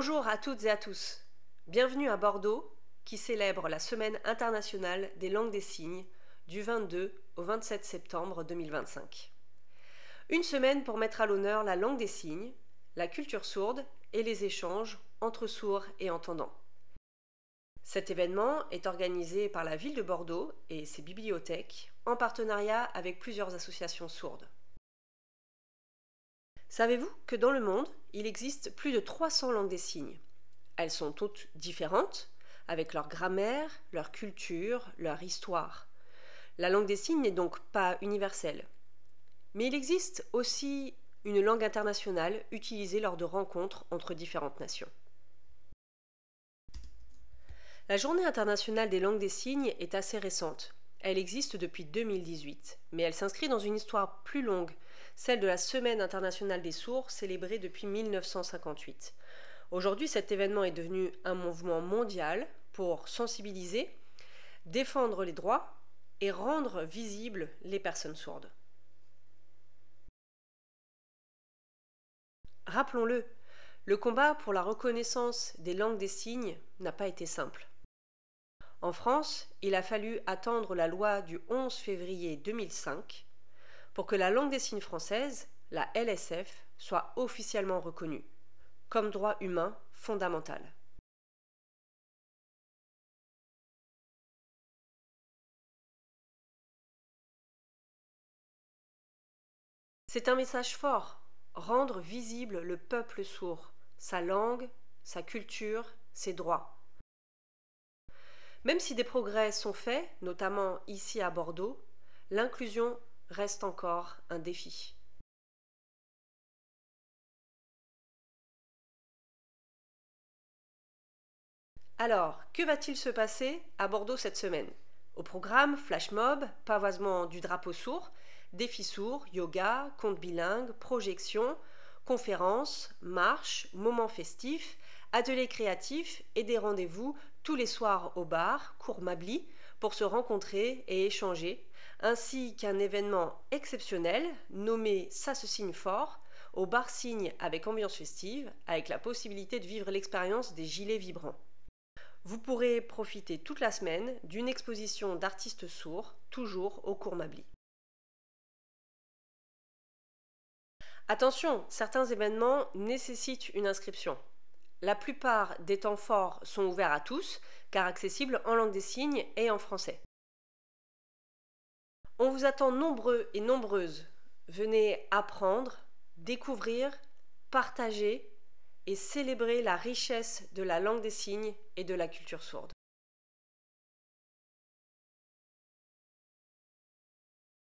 Bonjour à toutes et à tous. Bienvenue à Bordeaux, qui célèbre la Semaine internationale des langues des signes du 22 au 27 septembre 2025. Une semaine pour mettre à l'honneur la langue des signes, la culture sourde et les échanges entre sourds et entendants. Cet événement est organisé par la ville de Bordeaux et ses bibliothèques en partenariat avec plusieurs associations sourdes. Savez-vous que dans le monde, il existe plus de 300 langues des signes? Elles sont toutes différentes, avec leur grammaire, leur culture, leur histoire. La langue des signes n'est donc pas universelle. Mais il existe aussi une langue internationale utilisée lors de rencontres entre différentes nations. La Journée internationale des langues des signes est assez récente. Elle existe depuis 2018, mais elle s'inscrit dans une histoire plus longue, celle de la Semaine internationale des sourds, célébrée depuis 1958. Aujourd'hui, cet événement est devenu un mouvement mondial pour sensibiliser, défendre les droits et rendre visibles les personnes sourdes. Rappelons-le, le combat pour la reconnaissance des langues des signes n'a pas été simple. En France, il a fallu attendre la loi du 11 février 2005 pour que la langue des signes française, la LSF, soit officiellement reconnue comme droit humain fondamental. C'est un message fort, rendre visible le peuple sourd, sa langue, sa culture, ses droits. Même si des progrès sont faits, notamment ici à Bordeaux, l'inclusion reste encore un défi. Alors, que va-t-il se passer à Bordeaux cette semaine? Au programme, flash mob, pavoisement du drapeau sourd, défis sourds, yoga, contes bilingues, projections, conférences, marches, moments festifs, ateliers créatifs et des rendez-vous tous les soirs au bar, cours Mably, pour se rencontrer et échanger, ainsi qu'un événement exceptionnel nommé Ça se signe fort, au bar Signe avec ambiance festive, avec la possibilité de vivre l'expérience des gilets vibrants. Vous pourrez profiter toute la semaine d'une exposition d'artistes sourds, toujours au cours Mably. Attention, certains événements nécessitent une inscription. La plupart des temps forts sont ouverts à tous, car accessibles en langue des signes et en français. On vous attend nombreux et nombreuses. Venez apprendre, découvrir, partager et célébrer la richesse de la langue des signes et de la culture sourde.